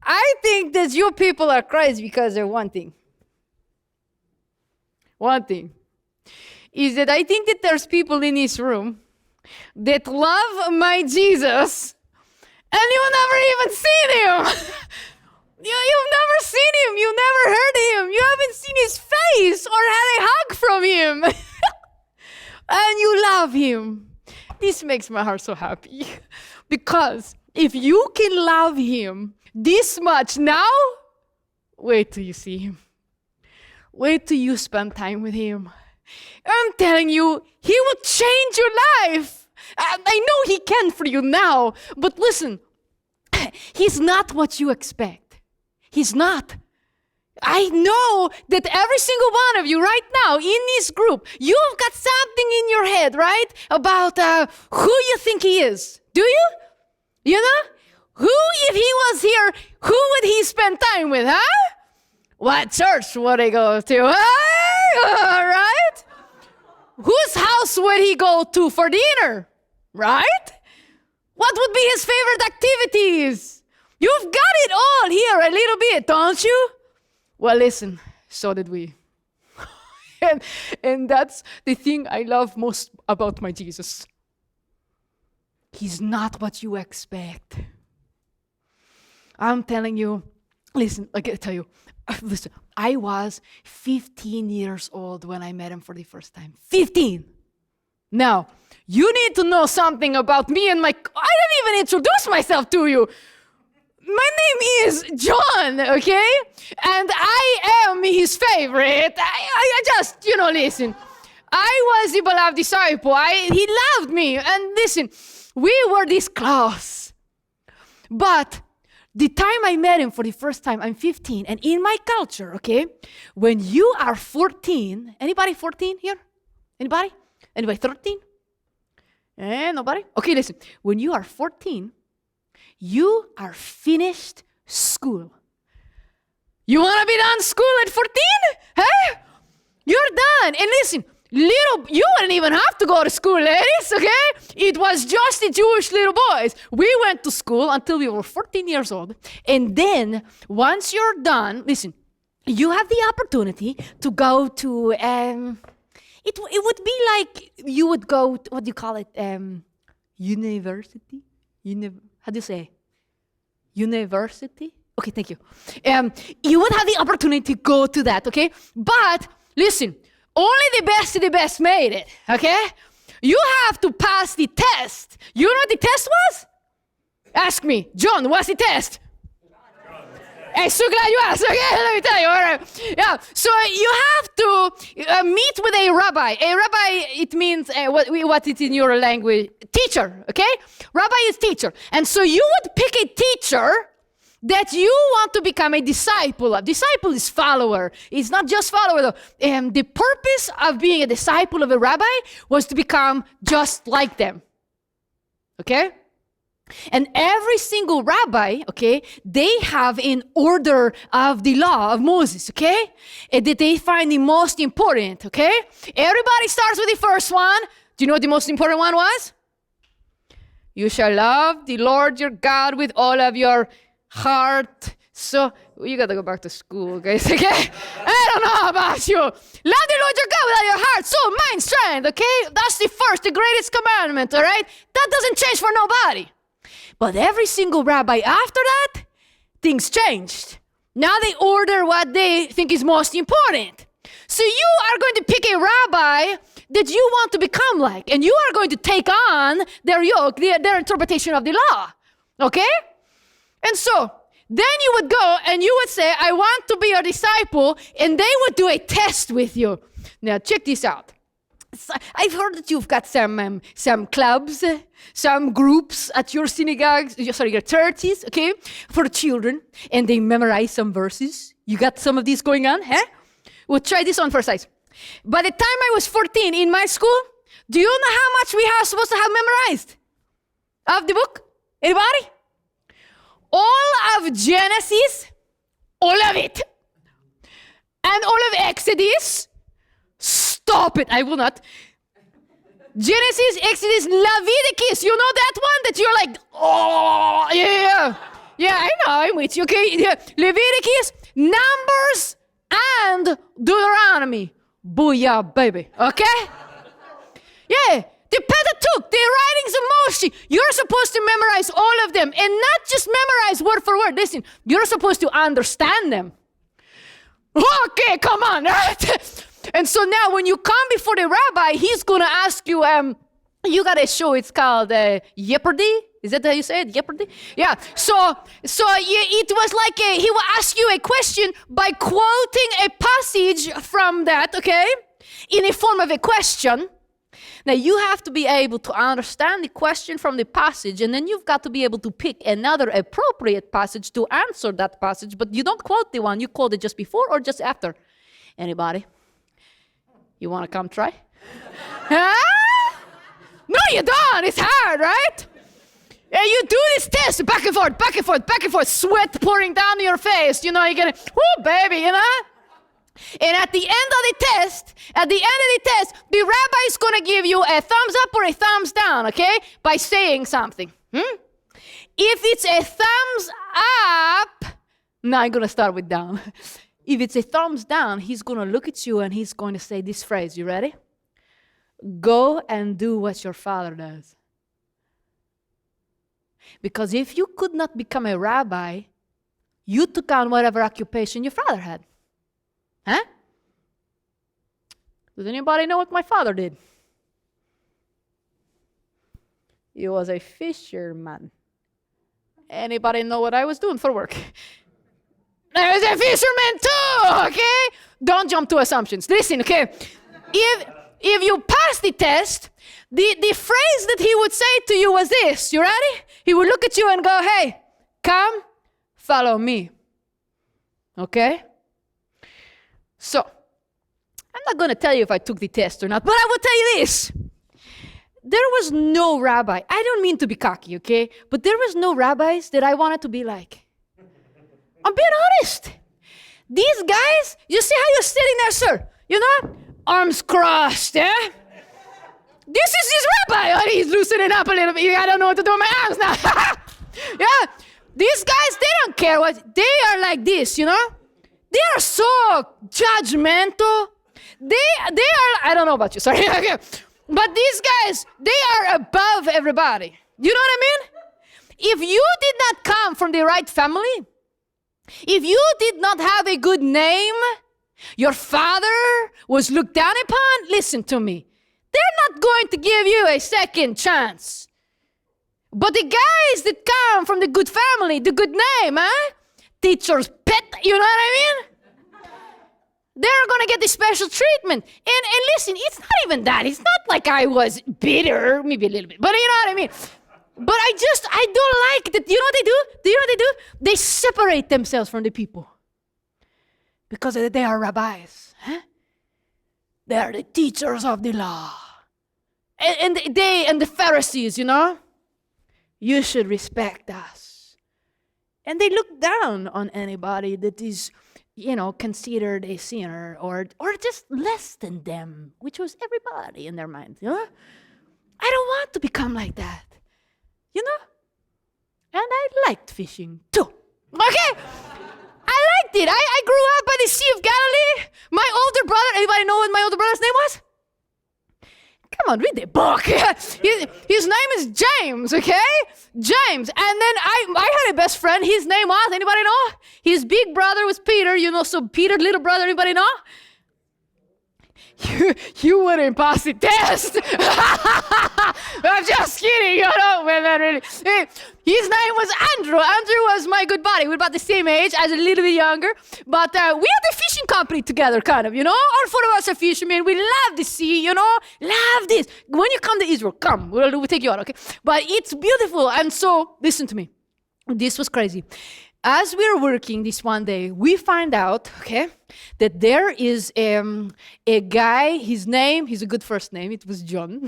I think that you people are crazy because of one thing. One thing is that I think that there's people in this room that love my Jesus and you've never even seen him. You've never seen him. You've never heard him. You haven't seen his face or had a hug from him. And you love him. This makes my heart so happy. Because if you can love him this much now, wait till you see him. Wait till you spend time with him. I'm telling you, he will change your life. I know he can for you now, but listen, he's not what you expect. He's not. I know that every single one of you right now in this group, you've got something in your head, right? About who you think he is. Do you? You know? Who, if he was here, who would he spend time with, huh? What church would he go to? All right? Whose house would he go to for dinner? Right? What would be his favorite activities? You've got it all here a little bit, don't you? Well, listen, so did we. and that's the thing I love most about my Jesus. He's not what you expect. I'm telling you, listen, I gotta tell you, listen, I was 15 years old when I met him for the first time. 15! Now, you need to know something about me and I didn't even introduce myself to you. My name is John, okay? And I am his favorite. I just, listen. I was the beloved disciple. He loved me. And listen, we were this close. But the time I met him for the first time, I'm 15. And in my culture, okay, when you are 14, anybody 14 here? Anybody? Anybody 13? Nobody? Okay, listen. When you are 14, you are finished school. You want to be done school at 14? Huh? You're done. And listen, you wouldn't even have to go to school, ladies, okay? It was just the Jewish little boys. We went to school until we were 14 years old. And then, once you're done, listen, you have the opportunity to go to, it would be like you would go, to, what do you call it, university? How do you say? University? Okay, thank you. You would have the opportunity to go to that, okay? But, listen, only the best made it, okay? You have to pass the test. You know what the test was? Ask me. John, what's the test? I'm so glad you asked, okay? Let me tell you, all right? Yeah, so you have to meet with a rabbi. A rabbi, it means, what it's in your language, teacher, okay? Rabbi is teacher. And so you would pick a teacher that you want to become a disciple of. Disciple is follower. It's not just follower, though. The purpose of being a disciple of a rabbi was to become just like them, okay? And every single rabbi, okay, they have an order of the law of Moses, okay, and that they find the most important, okay? Everybody starts with the first one. Do you know what the most important one was? You shall love the Lord your God with all of your heart. So, you got to go back to school, guys, okay? I don't know about you. Love the Lord your God with all your heart, soul, mind, strength, okay? That's the first, the greatest commandment, all right? That doesn't change for nobody. But every single rabbi after that, things changed. Now they order what they think is most important. So you are going to pick a rabbi that you want to become like, and you are going to take on their yoke, their interpretation of the law. Okay? And so, then you would go and you would say, I want to be your disciple, and they would do a test with you. Now, check this out. I've heard that you've got some clubs, some groups at your synagogues, your churches, okay, for children, and they memorize some verses. You got some of these going on, huh? We'll try this on for size. By the time I was 14 in my school, do you know how much we are supposed to have memorized of the book? Anybody? All of Genesis, all of it, and all of Exodus. Stop it, I will not. Genesis, Exodus, Leviticus. You know that one that you're like, oh, yeah. Yeah, I know, I'm with you, okay? Yeah. Leviticus, Numbers, and Deuteronomy. Booyah, baby, okay? Yeah, the Pentateuch, the writings of Moshe, you're supposed to memorize all of them, and not just memorize word for word. Listen, you're supposed to understand them. Okay, come on, right? And so now when you come before the rabbi, he's going to ask you, you got a show, it's called Jeopardy. Is that how you say it? Jeopardy? Yeah. So it was like he will ask you a question by quoting a passage from that, okay, in a form of a question. Now, you have to be able to understand the question from the passage, and then you've got to be able to pick another appropriate passage to answer that passage, but you don't quote the one, you quote it just before or just after. Anybody? You want to come try? Huh? No, you don't. It's hard, right? And you do this test back and forth, back and forth, back and forth, sweat pouring down your face. You know, you get it, whoo, baby, you know? And at the end of the test, the rabbi is going to give you a thumbs up or a thumbs down, okay? By saying something. If it's a thumbs up, now I'm going to start with down. If it's a thumbs down, he's going to look at you and he's going to say this phrase. You ready? Go and do what your father does. Because if you could not become a rabbi, you took on whatever occupation your father had. Huh? Does anybody know what my father did? He was a fisherman. Anybody know what I was doing for work? I was a fisherman too, okay? Don't jump to assumptions. Listen, okay? If you pass the test, the phrase that he would say to you was this. You ready? He would look at you and go, hey, come, follow me. Okay? So, I'm not going to tell you if I took the test or not, but I will tell you this. There was no rabbi. I don't mean to be cocky, okay? But there was no rabbis that I wanted to be like. I'm being honest. These guys, you see how you're sitting there, sir? You know? Arms crossed, yeah? This is his rabbi. Oh, he's loosening up a little bit. I don't know what to do with my arms now. Yeah? These guys, they don't care what. They are like this, you know? They are so judgmental. They are, I don't know about you, sorry. Okay. But these guys, they are above everybody. You know what I mean? If you did not come from the right family, if you did not have a good name, your father was looked down upon, listen to me. They're not going to give you a second chance. But the guys that come from the good family, the good name, huh? Teacher's pet, you know what I mean? They're going to get the special treatment. And listen, it's not even that. It's not like I was bitter, maybe a little bit, but you know what I mean? But I don't like that. You know what they do? Do you know what they do? They separate themselves from the people. Because they are rabbis. Huh? They are the teachers of the law. And they and the Pharisees, you know? You should respect us. And they look down on anybody that is, you know, considered a sinner or just less than them, which was everybody in their mind, you know? I don't want to become like that, you know? And I liked fishing too, okay? I liked it. I grew up by the Sea of Galilee. My older brother, anybody know what my older brother's name was? Come on, read the book. His name is James, okay? James. And then I had a best friend. His name was, anybody know? His big brother was Peter, you know, so Peter's little brother, anybody know? You wouldn't pass the test. I'm just kidding, you know, man, really. His name was Andrew. Andrew was my good buddy. We're about the same age, as a little bit younger. But we had a fishing company together, kind of, you know. All four of us are fishermen. We love the sea, you know. Love this. When you come to Israel, come. We'll take you out, okay? But it's beautiful. And so, listen to me. This was crazy. As we were working this one day, we find out, okay, that there is a guy, his name, he's a good first name, it was John.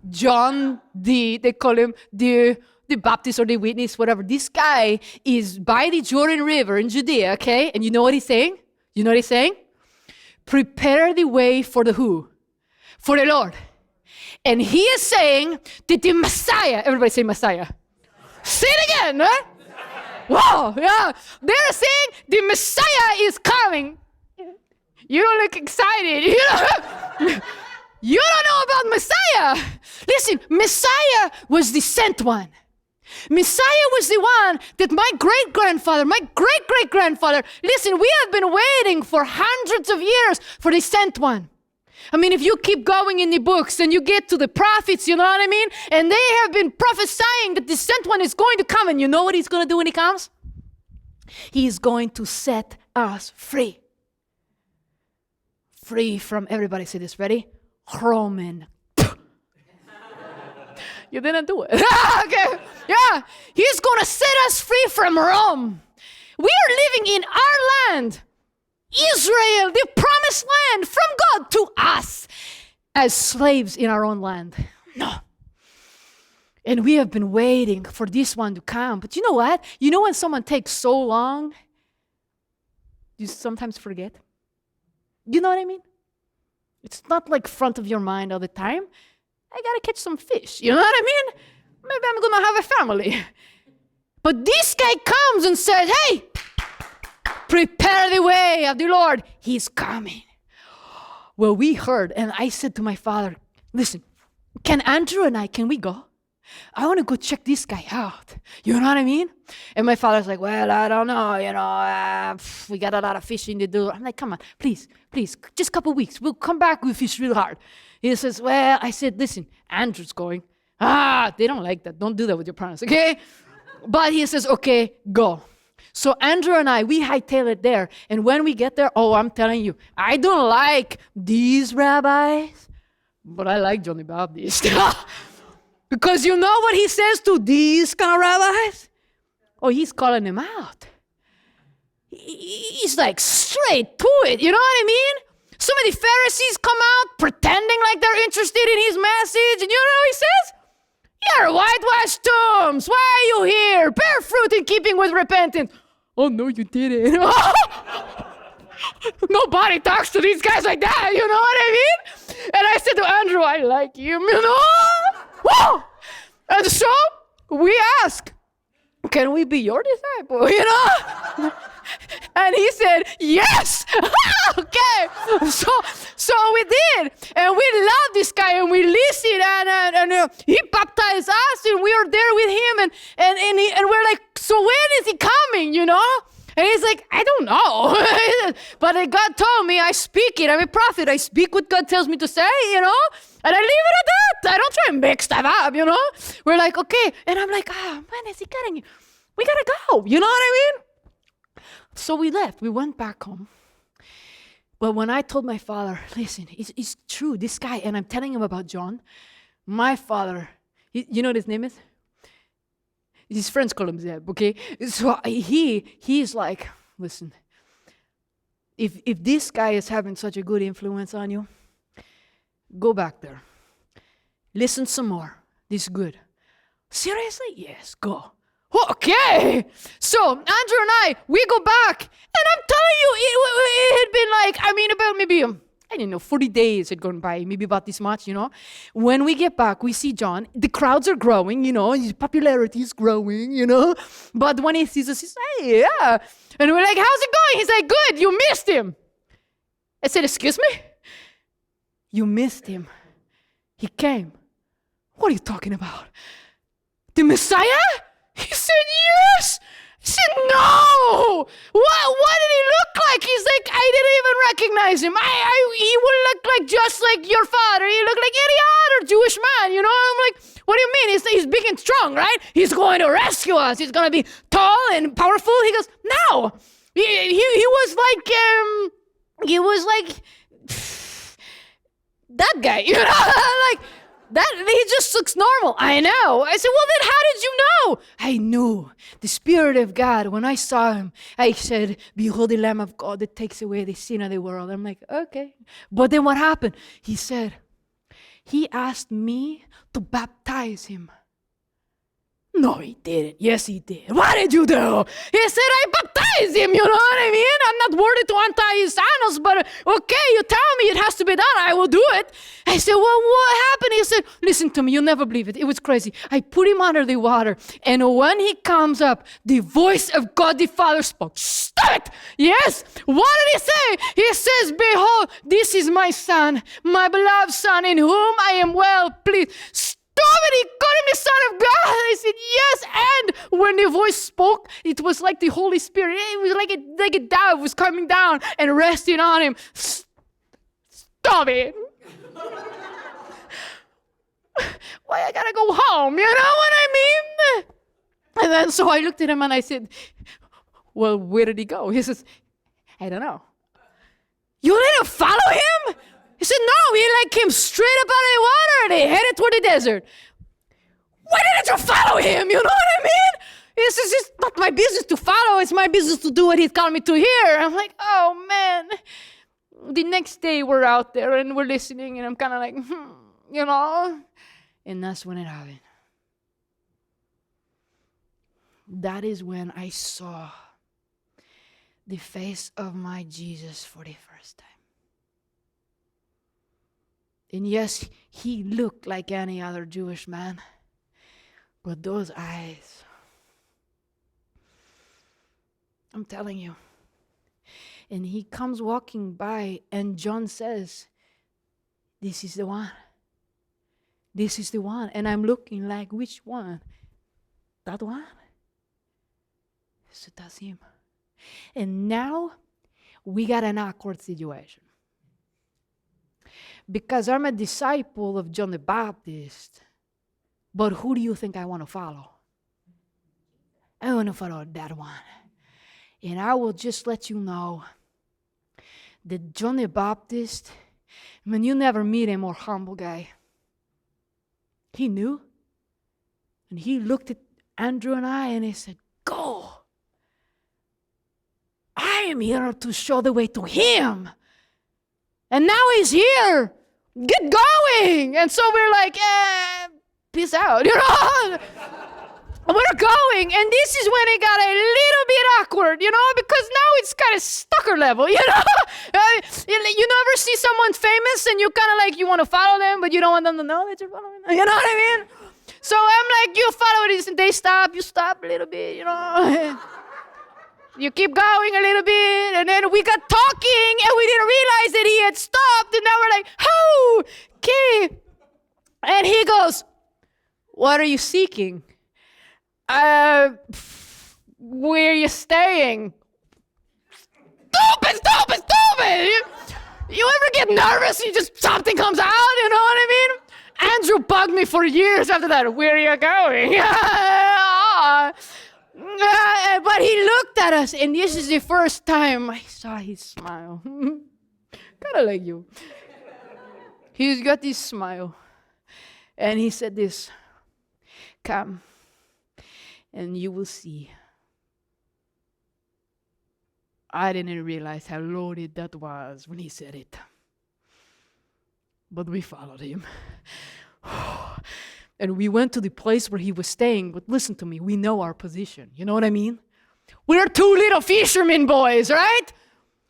John, they call him the Baptist or the witness, whatever. This guy is by the Jordan River in Judea, okay? And you know what he's saying? You know what he's saying? Prepare the way for the who? For the Lord. And he is saying that the Messiah, everybody say Messiah. Say it again, huh? Whoa, yeah. They're saying the Messiah is coming. You don't look excited. You don't know about Messiah. Listen, Messiah was the sent one. Messiah was the one that my great-grandfather, listen, we have been waiting for hundreds of years for the sent one. I mean, if you keep going in the books and you get to the prophets, you know what I mean? And they have been prophesying that the sent one is going to come. And you know what he's going to do when he comes? He is going to set us free. Free from, everybody say this, ready? Roman. You didn't do it. Okay. Yeah. He's going to set us free from Rome. We are living in our land. Israel, the promised land from God to us as slaves in our own land. No. And we have been waiting for this one to come. But you know what? You know when someone takes so long, you sometimes forget? You know what I mean? It's not like front of your mind all the time. I gotta catch some fish. You know what I mean? Maybe I'm gonna have a family. But this guy comes and says, hey, prepare the way of the Lord. He's coming. Well, we heard, and I said to my father, listen, can Andrew and I, can we go? I want to go check this guy out. You know what I mean? And my father's like, well, I don't know, we got a lot of fishing to do. I'm like, come on, please, just a couple weeks. We'll come back, we'll fish real hard. He says, well, I said, listen, Andrew's going. They don't like that. Don't do that with your parents, okay? But he says, okay, go. So Andrew and I, we hightail it there. And when we get there, I'm telling you, I don't like these rabbis, but I like Johnny Baptist. Because you know what he says to these kind of rabbis? He's calling them out. He's like straight to it. You know what I mean? Some of the Pharisees come out pretending like they're interested in his message. And you know what he says? You're whitewashed tombs. Why are you here? Bear fruit in keeping with repentance. Oh, no, you didn't. Nobody talks to these guys like that. You know what I mean? And I said to Andrew, I like him, you know? Whoa! And so we ask, can we be your disciple, you know? And he said, yes! Okay. So we did. And we love this guy and we listened and he baptized us and we are there with him and we're like, so when is he coming, you know? And he's like, I don't know. But God told me I speak it. I'm a prophet. I speak what God tells me to say, you know? And I leave it at that. I don't try and mix stuff up, you know? We're like, okay. And I'm like, man, is he getting you? We gotta go. You know what I mean? So we left. We went back home. But when I told my father, listen, it's true, this guy, and I'm telling him about John, my father, you know what his name is? His friends call him Zeb, okay? So he's like, listen, if this guy is having such a good influence on you, go back there. Listen some more. This is good. Seriously? Yes, go. Okay. So Andrew and I, we go back. And I'm telling you, it had been like, about maybe, 40 days had gone by, maybe about this much, you know. When we get back, we see John. The crowds are growing, you know. His popularity is growing, you know. But when he sees us, he says, hey, yeah. And we're like, how's it going? He's like, good, you missed him. I said, excuse me? You missed him. He came. What are you talking about? The Messiah? He said, yes. I said, no. What did he look like? He's like, I didn't even recognize him. He would look like just like your father. He looked like any other Jewish man, you know? I'm like, what do you mean? He's big and strong, right? He's going to rescue us. He's going to be tall and powerful. He goes, no. He was like that guy, you know? Like, that he just looks normal. I know. I said, well, then how did you know? I knew. The Spirit of God, when I saw him, I said, behold the Lamb of God that takes away the sin of the world. I'm like, okay. But then what happened? He said, he asked me to baptize him. No, he didn't. Yes, he did. What did you do? He said, I baptized him. You know what I mean? I'm not worthy to untie his sandals, Okay, you tell me it has to be done. I will do it. I said, well, what happened? He said, listen to me. You'll never believe it. It was crazy. I put him under the water. And when he comes up, the voice of God the Father spoke. Stop it. Yes. What did he say? He says, behold, this is my son, my beloved son, in whom I am well pleased. Stop it. He called him the Son of God. I said, yes. And when the voice spoke, it was like the Holy Spirit. It was like a dove was coming down and resting on him. Stop it. Why I gotta go home? You know what I mean? And then so I looked at him and I said, well, where did he go? He says, I don't know. You didn't follow him? He said, no, he came straight up out of the water and he headed toward the desert. Why didn't you follow him? You know what I mean? He says, it's not my business to follow. It's my business to do what he's called me to hear. I'm like, oh, man. The next day we're out there and we're listening and I'm kind of like, you know. And that's when it happened. That is when I saw the face of my Jesus for the first time. And yes, he looked like any other Jewish man. But those eyes, I'm telling you. And he comes walking by and John says, this is the one. This is the one. And I'm looking like, which one? That one? So that's him. And now we got an awkward situation. Because I'm a disciple of John the Baptist. But who do you think I want to follow? I want to follow that one. And I will just let you know that John the Baptist, I mean, you never meet a more humble guy. He knew. And he looked at Andrew and I and he said, go. I am here to show the way to him. And now he's here. Get going. And so we're like, peace out, you know. We're going. And this is when it got a little bit awkward, you know, because now it's kind of stalker level, you know. You never see someone famous and you kind of like, you want to follow them, but you don't want them to know that you're following them. You know what I mean? So I'm like, you follow this and they stop. You stop a little bit, you know. You keep going a little bit, and then we got talking, and we didn't realize that he had stopped, and now we're like, oh, okay. And he goes, what are you seeking? Where are you staying? Stupid! You ever get nervous and just something comes out, you know what I mean? Andrew bugged me for years after that. Where are you going? But he looked at us, and this is the first time I saw his smile. Kind of like you. He's got this smile. And he said this, come, and you will see. I didn't realize how loaded that was when he said it. But we followed him. And we went to the place where he was staying. But listen to me, we know our position. You know what I mean? We're two little fishermen boys, right?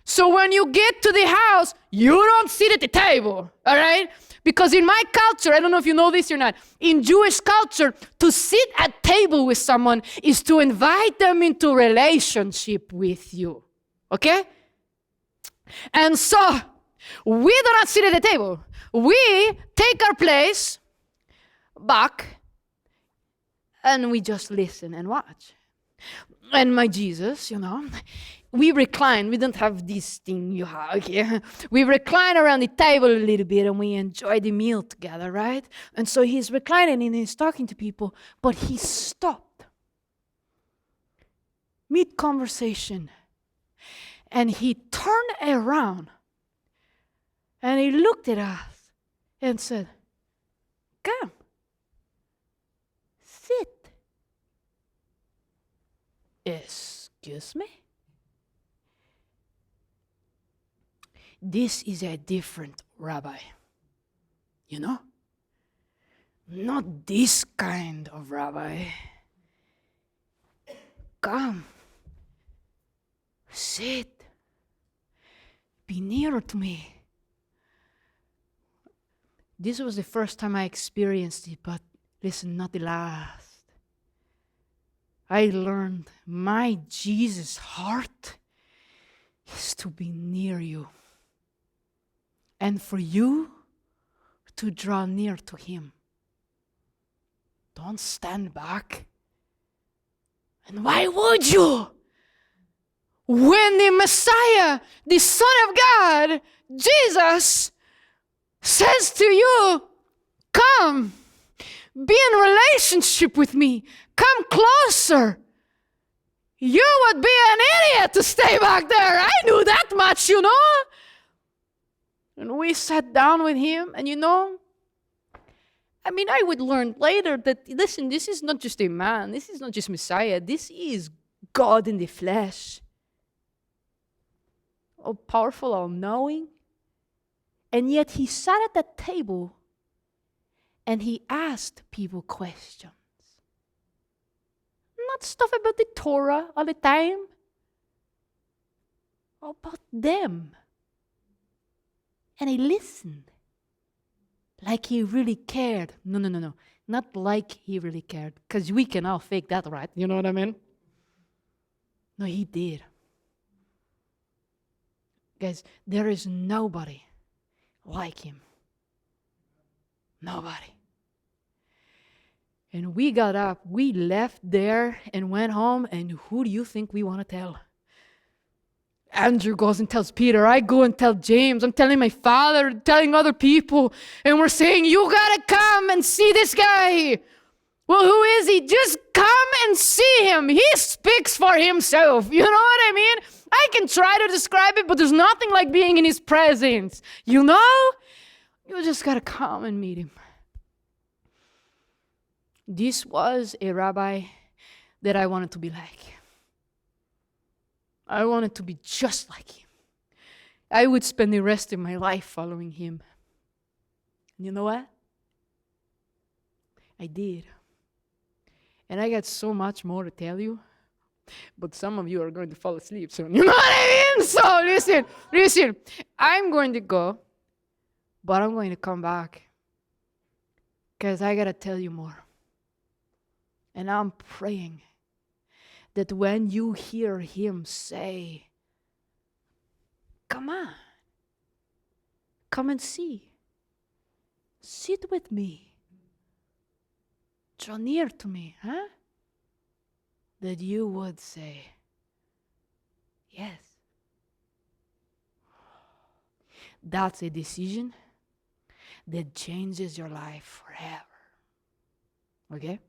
So when you get to the house, you don't sit at the table, all right? Because in my culture, I don't know if you know this or not, in Jewish culture, to sit at table with someone is to invite them into a relationship with you, okay? And so we do not sit at the table. We take our place back, and we just listen and watch. And my Jesus, you know, we recline. We don't have this thing you have here. We recline around the table a little bit, and we enjoy the meal together, right? And so he's reclining, and he's talking to people, but he stopped mid-conversation, and he turned around, and he looked at us and said, come. Sit. Excuse me? This is a different rabbi. You know? Not this kind of rabbi. Come. Sit. be nearer to me. This was the first time I experienced it, but listen, not the last. I learned my Jesus' heart is to be near you, and for you to draw near to him. Don't stand back. And why would you? When the Messiah, the Son of God, Jesus, says to you, come, be in relationship with me, come closer. You would be an idiot to stay back there. I knew that much, you know. And we sat down with him, and I would learn later that, listen, this is not just a man, this is not just Messiah, this is God in the flesh. All powerful, all knowing. And yet he sat at that table and he asked people questions. Not stuff about the Torah all the time. About them. And he listened. Like he really cared. No. Not like he really cared. Because we can all fake that, right? You know what I mean? No, he did. Guys, there is nobody like him. Nobody. And we got up, we left there and went home, and who do you think we want to tell? Andrew goes and tells Peter, I go and tell James, I'm telling my father, telling other people, and we're saying, you gotta come and see this guy. Well, who is he? Just come and see him. He speaks for himself. You know what I mean? I can try to describe it, but there's nothing like being in his presence. You know? You just gotta come and meet him. This was a rabbi that I wanted to be like. I wanted to be just like him. I would spend the rest of my life following him. And you know what? I did. And I got so much more to tell you. But some of you are going to fall asleep soon. You know what I mean? So listen. I'm going to go. But I'm going to come back. Because I got to tell you more. And I'm praying that when you hear him say, come on, come and see, sit with me, draw near to me, huh? That you would say, yes. That's a decision that changes your life forever. Okay?